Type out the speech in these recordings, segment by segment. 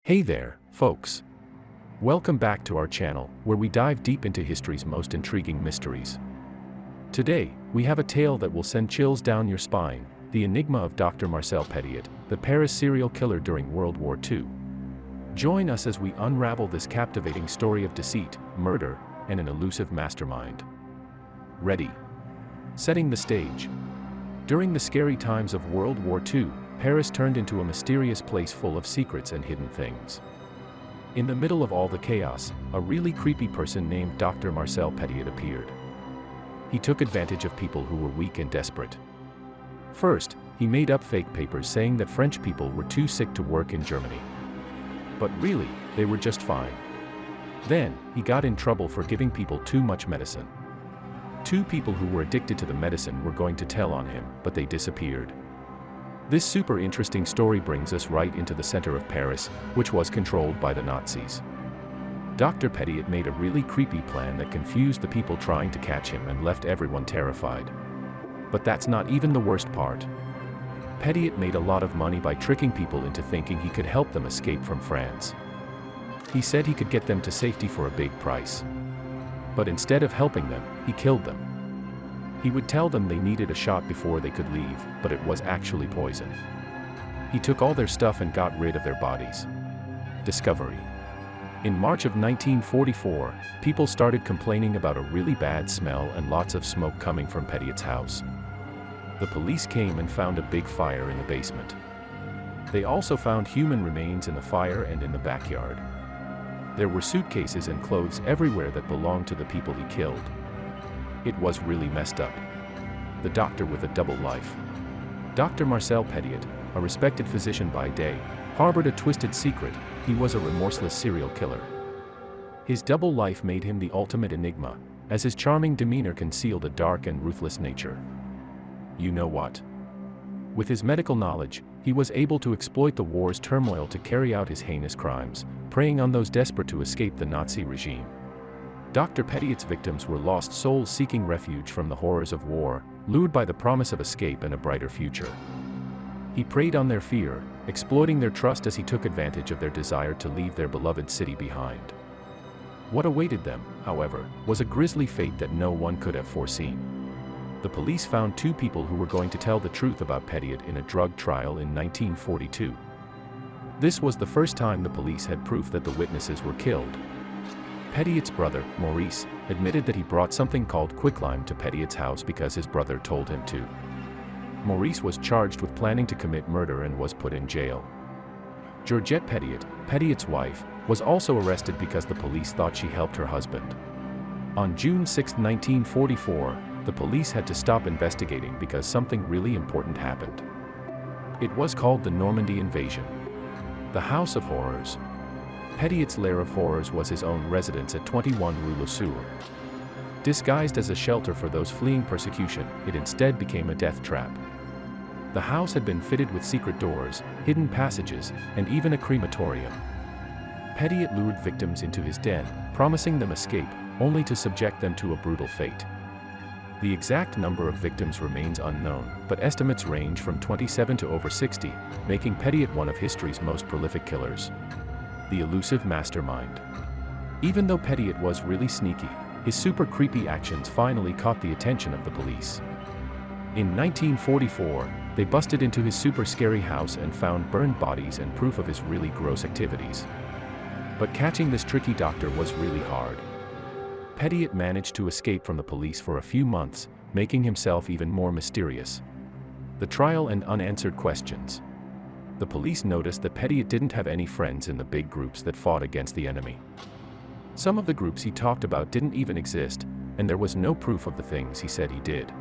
Hey there, folks. Welcome back to our channel, where we dive deep into history's most intriguing mysteries. Today, we have a tale that will send chills down your spine, the enigma of Dr. Marcel Petiot, the Paris serial killer during World War II. Join us as we unravel this captivating story of deceit, murder, and an elusive mastermind. Ready? Setting the stage. During the scary times of World War II, Paris turned into a mysterious place full of secrets and hidden things. In the middle of all the chaos, a really creepy person named Dr. Marcel Petiot appeared. He took advantage of people who were weak and desperate. First, he made up fake papers saying that French people were too sick to work in Germany. But really, they were just fine. Then, he got in trouble for giving people too much medicine. Two people who were addicted to the medicine were going to tell on him, but they disappeared. This super interesting story brings us right into the center of Paris, which was controlled by the Nazis. Dr. Petiot made a really creepy plan that confused the people trying to catch him and left everyone terrified. But that's not even the worst part. Petiot made a lot of money by tricking people into thinking he could help them escape from France. He said he could get them to safety for a big price. But instead of helping them, he killed them. He would tell them they needed a shot before they could leave, but it was actually poison. He took all their stuff and got rid of their bodies. Discovery. In March of 1944, people started complaining about a really bad smell and lots of smoke coming from Petiot's house. The police came and found a big fire in the basement. They also found human remains in the fire and in the backyard. There were suitcases and clothes everywhere that belonged to the people he killed. It was really messed up. The doctor with a double life. Dr. Marcel Petiot, a respected physician by day, harbored a twisted secret. He was a remorseless serial killer. His double life made him the ultimate enigma, as his charming demeanor concealed a dark and ruthless nature. You know what? With his medical knowledge, he was able to exploit the war's turmoil to carry out his heinous crimes, preying on those desperate to escape the Nazi regime. Dr. Petiot's victims were lost souls seeking refuge from the horrors of war, lured by the promise of escape and a brighter future. He preyed on their fear, exploiting their trust as he took advantage of their desire to leave their beloved city behind. What awaited them, however, was a grisly fate that no one could have foreseen. The police found two people who were going to tell the truth about Petiot in a drug trial in 1942. This was the first time the police had proof that the witnesses were killed. Petiot's brother, Maurice, admitted that he brought something called quicklime to Petiot's house because his brother told him to. Maurice was charged with planning to commit murder and was put in jail. Georgette Petiot, Petiot's wife, was also arrested because the police thought she helped her husband. On June 6, 1944, the police had to stop investigating because something really important happened. It was called the Normandy Invasion. The House of Horrors. Petiot's lair of horrors was his own residence at 21 Rue Le Soeur. Disguised as a shelter for those fleeing persecution, it instead became a death trap. The house had been fitted with secret doors, hidden passages, and even a crematorium. Petiot lured victims into his den, promising them escape, only to subject them to a brutal fate. The exact number of victims remains unknown, but estimates range from 27 to over 60, making Petiot one of history's most prolific killers. The elusive mastermind. Even though Petiot was really sneaky, his super creepy actions finally caught the attention of the police. In 1944, they busted into his super scary house and found burned bodies and proof of his really gross activities. But catching this tricky doctor was really hard. Petiot managed to escape from the police for a few months, making himself even more mysterious. The trial and unanswered questions. The police noticed that Petiot didn't have any friends in the big groups that fought against the enemy. Some of the groups he talked about didn't even exist, and there was no proof of the things he said he did.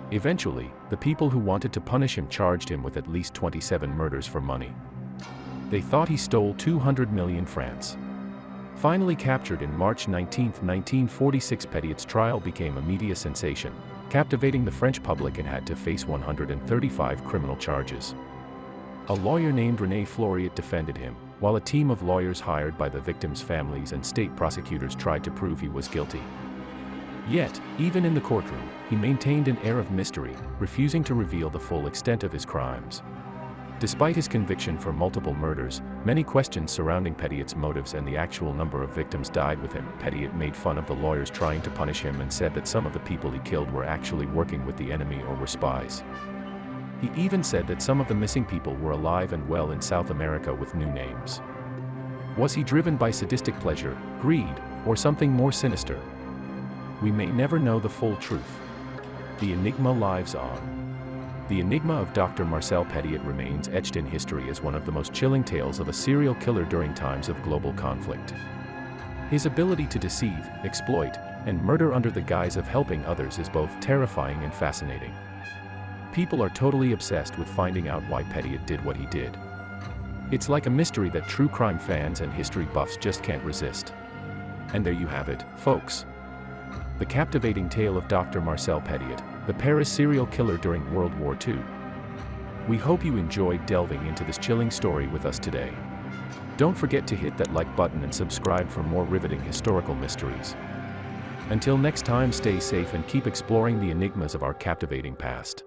Eventually, the people who wanted to punish him charged him with at least 27 murders for money. They thought he stole 200 million francs. Finally captured in March 19, 1946, Petiot's trial became a media sensation, captivating the French public and had to face 135 criminal charges. A lawyer named René Floriot defended him, while a team of lawyers hired by the victims' families and state prosecutors tried to prove he was guilty. Yet, even in the courtroom, he maintained an air of mystery, refusing to reveal the full extent of his crimes. Despite his conviction for multiple murders, many questions surrounding Petiot's motives and the actual number of victims died with him. Petiot made fun of the lawyers trying to punish him and said that some of the people he killed were actually working with the enemy or were spies. He even said that some of the missing people were alive and well in South America with new names. Was he driven by sadistic pleasure, greed, or something more sinister? We may never know the full truth. The enigma lives on. The enigma of Dr. Marcel Petiot remains etched in history as one of the most chilling tales of a serial killer during times of global conflict. His ability to deceive, exploit, and murder under the guise of helping others is both terrifying and fascinating. People are totally obsessed with finding out why Petiot did what he did. It's like a mystery that true crime fans and history buffs just can't resist. And there you have it, folks. The captivating tale of Dr. Marcel Petiot, the Paris serial killer during World War II. We hope you enjoyed delving into this chilling story with us today. Don't forget to hit that like button and subscribe for more riveting historical mysteries. Until next time, stay safe and keep exploring the enigmas of our captivating past.